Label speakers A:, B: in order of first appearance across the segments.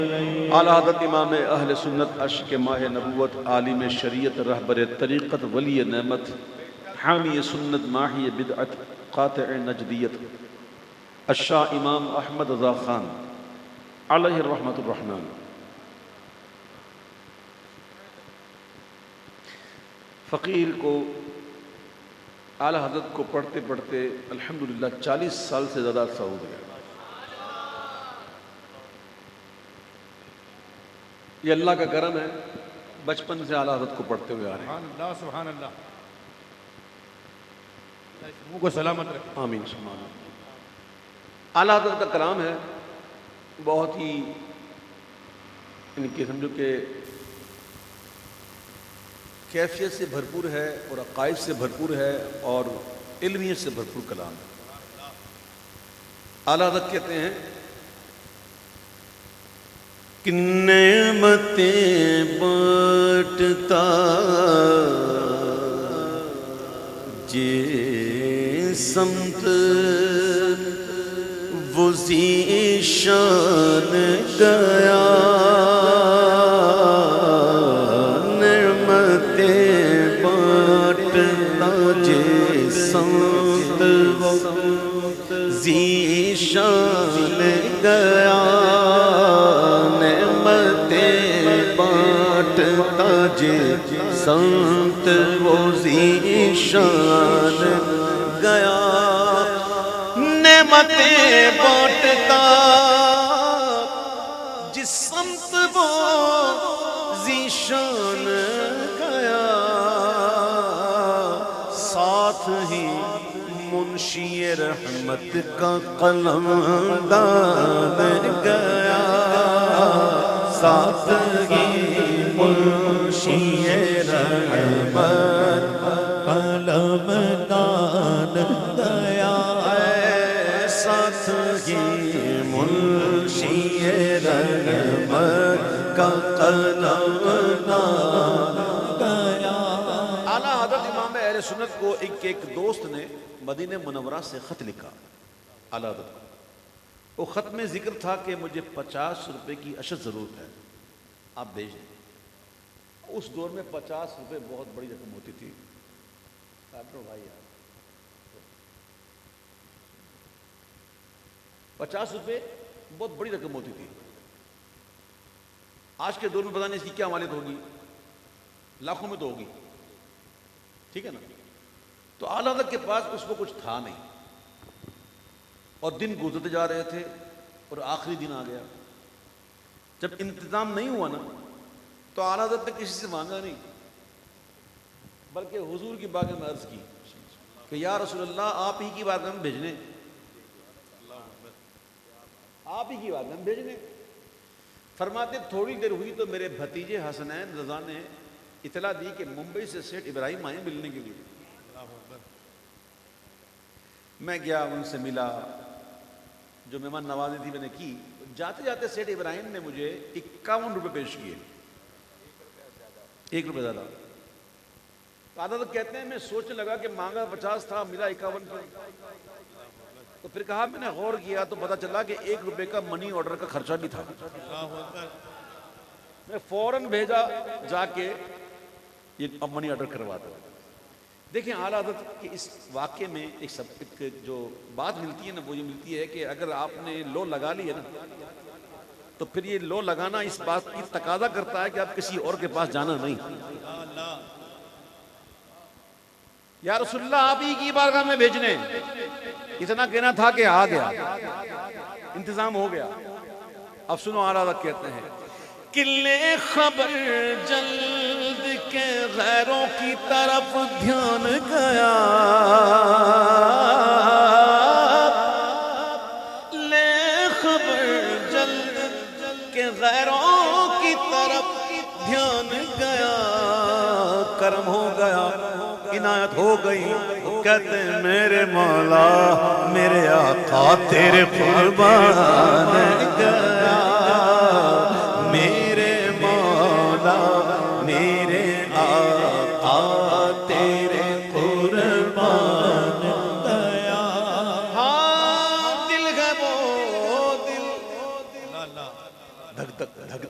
A: اعلیٰ حضرت امام اہل سنت عشق ماہ نبوت عالم شریعت رہبر طریقت ولی نعمت حامی سنت ماہی بدعت قاطع نجدیت الشاہ امام احمد رضا خان علیہ الرحمت الرحمن فقیر کو اعلیٰ حضرت کو پڑھتے پڑھتے الحمدللہ 40 سال سے زیادہ عرصہ ہو گیا۔ یہ اللہ کا کرم ہے، بچپن سے اعلیٰ حضرت کو پڑھتے ہوئے آ رہے ہیں۔
B: سبحان اللہ سبحان اللہ، منہ کو سلامت رکھیں۔
A: آمین سبحان اللہ۔ اعلیٰ حضرت کا کلام ہے بہت ہی ان کی سمجھو کہ کیفیت سے بھرپور ہے اور عقائد سے بھرپور ہے اور علمیت سے بھرپور کلام ہے۔ اعلیٰ حضرت کہتے ہیں کہ نعمتیں بانٹتا جے سمت وہ ذیشان گیا، نعمتیں بانٹتا جے سمت وہ ذیشان گیا، جے سنت وہ ذیشان گیا، نعمتیں بانٹتا جس سمت وہ ذیشان گیا، ساتھ ہی منشی رحمت کا قلم دان گیا، ساتھ ہی منشی رحمت قلم دان گیا، ساتھ ہی منشی رحمت کا قلم دان گیا۔ اعلیٰ حضرت امام اہل سنت کو ایک دوست نے مدینہ منورہ سے خط لکھا اعلیٰ حضرت کو۔ وہ خط میں ذکر تھا کہ مجھے 50 روپے کی اشد ضرورت ہے، آپ بھیج دیں۔ اس دور میں 50 روپے بہت بڑی رقم ہوتی تھی۔ ڈاکٹر بھائی یار 50 روپے بہت بڑی رقم ہوتی تھی۔ آج کے دور میں پتہ نہیں اس کی کیا مالیت ہوگی، لاکھوں میں تو ہوگی، ٹھیک ہے نا۔ تو اعلیٰ حضرت کے پاس اس کو کچھ تھا نہیں، اور دن گزرتے جا رہے تھے اور آخری دن آ گیا۔ جب انتظام نہیں ہوا نا تو اعلیٰ حضرت نے کسی سے مانگا نہیں، بلکہ حضور کی بارگاہ میں عرض کی کہ یا رسول اللہ آپ ہی کی بارگاہ میں بھیجنے، آپ ہی کی بارگاہ میں بھیجنے۔ فرماتے تھوڑی دیر ہوئی تو میرے بھتیجے حسنین رضا نے اطلاع دی کہ ممبئی سے سیٹھ ابراہیم آئے ملنے کے لیے۔ میں گیا، ان سے ملا، جو مہمان نوازی تھی میں نے کی۔ جاتے جاتے سیٹھ ابراہیم نے مجھے 51 روپے پیش کیے، 1 روپے زیادہ۔ اعلیٰ حضرت کہتے ہیں میں سوچنے لگا کہ مانگا 50 تھا، ملا 51 پر۔ تو پھر کہا میں نے غور کیا تو پتا چلا کہ 1 روپے کا منی آرڈر کا خرچہ بھی تھا۔ میں فوراً بھیجا جا کے یہ منی آرڈر کرواتا۔ دیکھیں اعلیٰ حضرت کے اس واقعے میں ایک جو بات ملتی ہے نا، وہ یہ ملتی ہے کہ اگر آپ نے لو لگا لی ہے نا تو پھر یہ لو لگانا اس بات کی تقاضا کرتا ہے کہ آپ کسی اور کے پاس جانا نہیں۔ یا رسول اللہ آپ ہی کی بارگاہ میں بھیجنے، اتنا کہنا تھا کہ آ گیا، انتظام ہو گیا۔ اب سنو اعلیٰ حضرت کہتے ہیں کہ لے خبر جلد کے غیروں کی طرف دھیان گیا، لے خبر جلد کے غیروں کی طرف دھیان گیا، کرم ہو گیا، عنایت ہو گئی۔ کہتے ہیں میرے مولا میرے آقا تیرے قربان گیا، میرے مولا میرے آقا تیرے قربان گیا۔ ہاں دل ہے وہ دل دھک دھک دھک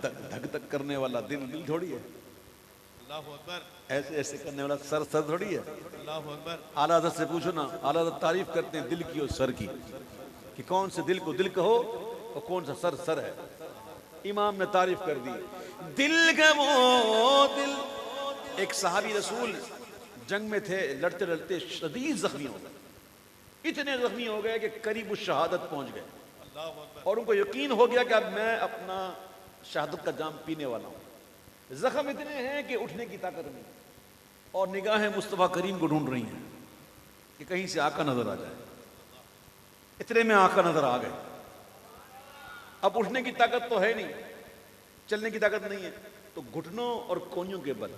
A: دھک کرنے والا دل تھوڑی ہے،
B: اللہ اکبر،
A: ایسے ایسے کرنے والا سر تھوڑی ہے۔
B: اللہ اکبر،
A: اعلیٰ حضرت سے پوچھو نا، اعلیٰ حضرت تعریف کرتے ہیں دل کی اور سر کی، کہ کون سے دل کو دل کہو اور کون سا سر ہے۔ امام نے تعریف کر دی، دل کا وہ دل۔ ایک صحابی رسول جنگ میں تھے، لڑتے لڑتے شدید زخمی ہو گئے، اتنے زخمی ہو گئے کہ قریب الشہادت پہنچ گئے، اور ان کو یقین ہو گیا کہ اب میں اپنا شہادت کا جام پینے والا ہوں۔ زخم اتنے ہیں کہ اٹھنے کی طاقت نہیں، اور نگاہیں مصطفیٰ کریم کو ڈھونڈ رہی ہیں کہ کہیں سے آقا نظر آ جائے۔ اتنے میں آقا نظر آ گئے۔ اب اٹھنے کی طاقت تو ہے نہیں، چلنے کی طاقت نہیں ہے، تو گھٹنوں اور کونیوں کے بل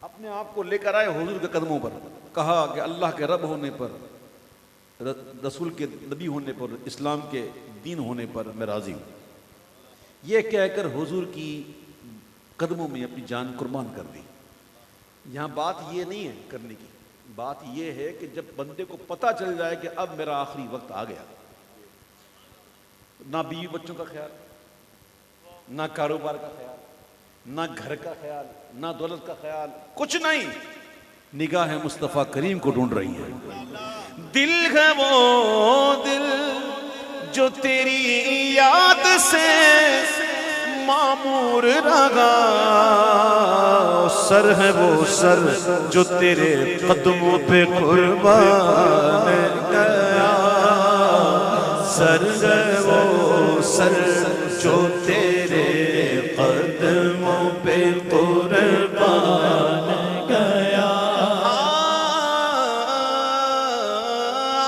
A: اپنے آپ کو لے کر آئے حضور کے قدموں پر، کہا کہ اللہ کے رب ہونے پر، رسول کے نبی ہونے پر، اسلام کے دین ہونے پر میں راضی ہوں۔ یہ کہہ کر حضور کی قدموں میں اپنی جان قربان کر دی۔ یہاں بات یہ نہیں ہے کرنے کی، بات یہ ہے کہ جب بندے کو پتہ چل جائے کہ اب میرا آخری وقت آ گیا، نہ بیوی بچوں کا خیال، نہ کاروبار کا خیال، نہ گھر کا خیال، نہ دولت کا خیال، کچھ نہیں، نگاہ مصطفیٰ کریم کو ڈھونڈ رہی ہے۔ دل ہے وہ دل جو تیری یاد سے معمور رہا، سر ہے وہ سر جو تیرے قدموں پہ قربان گیا، سر ہے وہ سر جو تیرے قدموں پہ قربان گیا۔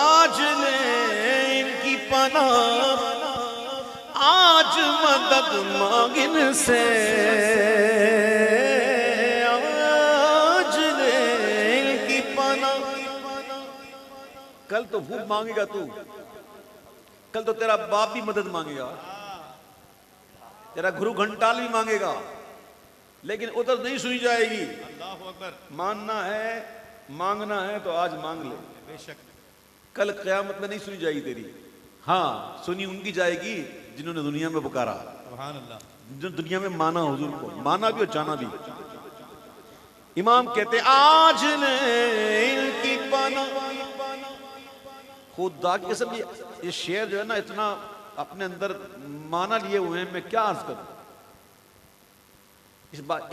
A: آج لے ان کی پناہ، آج مدد مانگ ان سے، آج لے ان کی پناہ۔ کل تو بھوک مانگے گا تو، کل تو تیرا باپ بھی مدد مانگے گا، تیرا گھرو گھنٹال بھی مانگے گا، لیکن ادھر نہیں سنی جائے گی۔
B: اللہ اکبر،
A: ماننا ہے، مانگنا ہے تو آج مانگ لے،
B: بے شک،
A: کل قیامت میں نہیں سنی جائے گی تیری۔ ہاں سنی ان کی جائے گی جنہوں نے دنیا میں پکارا،
B: سبحان اللہ،
A: جو دنیا میں مانا حضور کو، مانا بھی اور جانا بھی۔ امام کہتے آج نے ان کی پناہ، خدا کی قسم یہ شعر جو ہے نا اتنا اپنے اندر مانا لیے ہوئے ہیں، میں کیا عرض کروں۔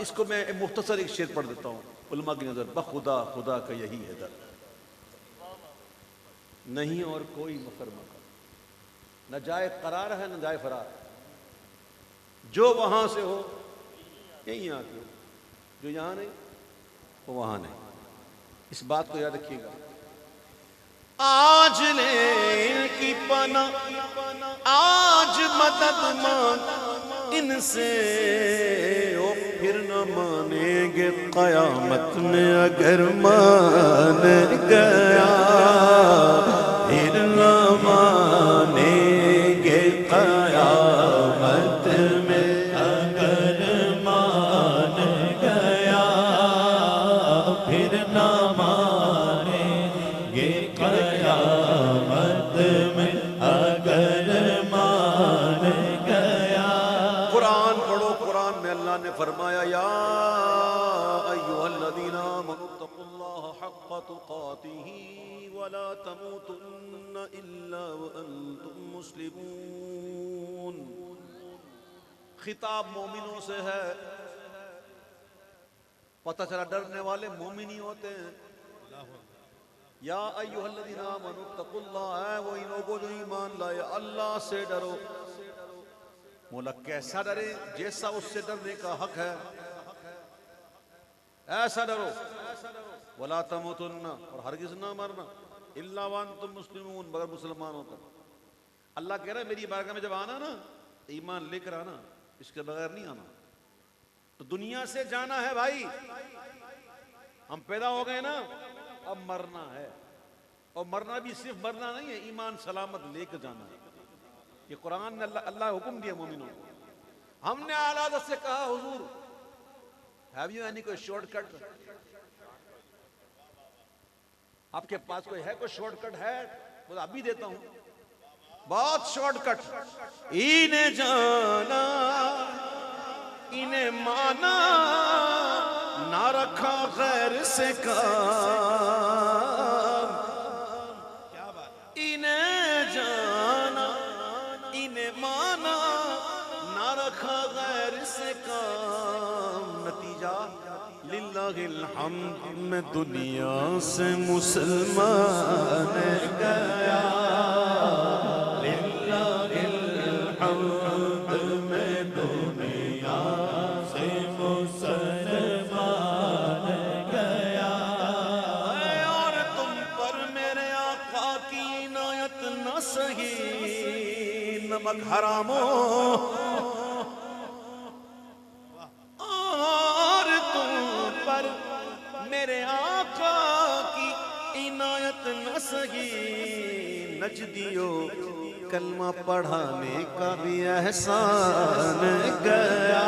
A: اس کو میں مختصر ایک شعر پڑھ دیتا ہوں علماء کی نظر، بخدا خدا کا یہی ہے در، نہیں اور کوئی مفر مکر، نہ جائے قرار ہے نہ جائے فرار، جو وہاں سے ہو یہیں آ کے ہو، جو یہاں نہیں وہ وہاں نہیں۔ اس بات کو یاد رکھیے گا۔ آج لے ان کی پناہ، آج مدد مانگ ان سے، او پھر نہ مانیں گے قیامت میں اگر مان گیا، پھر نہ مانیں گے قیامت میں اگر مان گیا، پھر نہ مانیں گے قیامت میں اگر مان گیا۔ قرآن پڑھو، قرآن میں اللہ نے فرمایا یا ایھا الذین آمنوا اتقوا اللہ حق تقاتہ ولا تموتن الا وانتم مسلمون۔ خطاب مومنوں سے ہے، پتہ چلا ڈرنے والے مومن ہی ہوتے ہیں۔ یا ایھا الذین آمنوا اتقوا اللہ، اے وہی لوگوں جو ایمان لائے اللہ سے ڈرو۔ مولا کیسا ڈرے؟ جیسا اس سے ڈرنے کا حق ہے ایسا ڈرو۔ ولا تموتن، اور ہرگز نہ مرنا، الا وانتم مسلمون، مگر مسلمان ہو کر۔ اللہ کہہ رہا ہے میری بارگاہ میں جب آنا نا، ایمان لے کر آنا، اس کے بغیر نہیں آنا۔ تو دنیا سے جانا ہے بھائی، ہم پیدا ہو گئے نا، اب مرنا ہے، اور مرنا بھی صرف مرنا نہیں ہے، ایمان سلامت لے کر جانا ہے۔ یہ قرآن نے اللہ حکم دیا مومنوں کو۔ ہم نے اعلیٰ حضرت سے کہا حضور ہیو یو اینی کوئی شارٹ کٹ، آپ کے پاس کوئی ہے، کوئی شارٹ کٹ ہے؟ بولا ابھی دیتا ہوں۔ بہت شارٹ کٹ. انہیں جانا انہیں مانا نہ رکھا غیر سے کام.
B: کیا بات ہے.
A: انہیں جانا انہیں مانا نہ رکھا غیر سے کام. نتیجہ للہ الحمد میں دنیا سے مسلمان گیا. للہ الحمد میں دنیا سے مسلمان گیا. اور تم پر میرے آقا کی عنایت نہ سہی نمک حراموں. اور تم پر میرے آقا کی عنایت نہ سہی. نجدیو کلمہ پڑھانے کا بھی احسان گیا.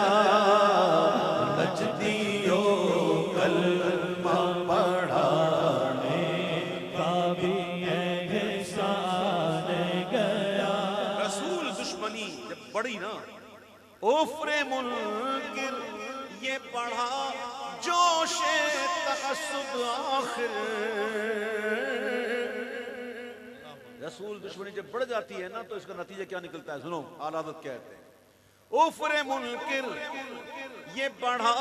A: نجدیو کلمہ پڑھانے کا بھی احسان گیا. رسول دشمنی جب بڑی نا اوفر منکر یہ پڑھا جوش تعصب آخر. رسول دشمنی جب بڑھ جاتی ہے نا تو اس کا نتیجہ کیا نکلتا ہے. سنو اعلیٰ حضرت کہتے ہیں اوفر منکر یہ بڑھا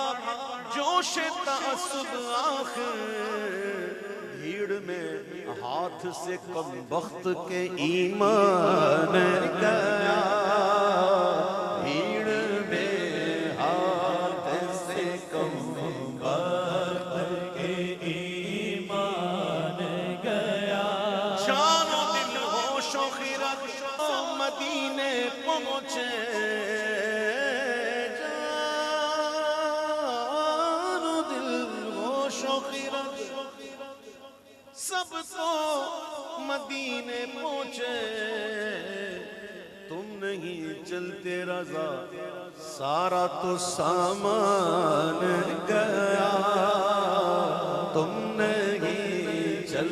A: جوش تعصب آخر. بھیڑ میں ہاتھ سے کم بخت کے ایمان گیا. بھیڑ میں ہاتھ سے کم بخت کے ایمان گیا. جان و دل ہوش و خرد مدینے پہنچے. جان و دل ہوش و خرد سب تو مدینے پہنچے. تم نہیں چلتے رضا سارا تو سامان گیا. تم نہیں چل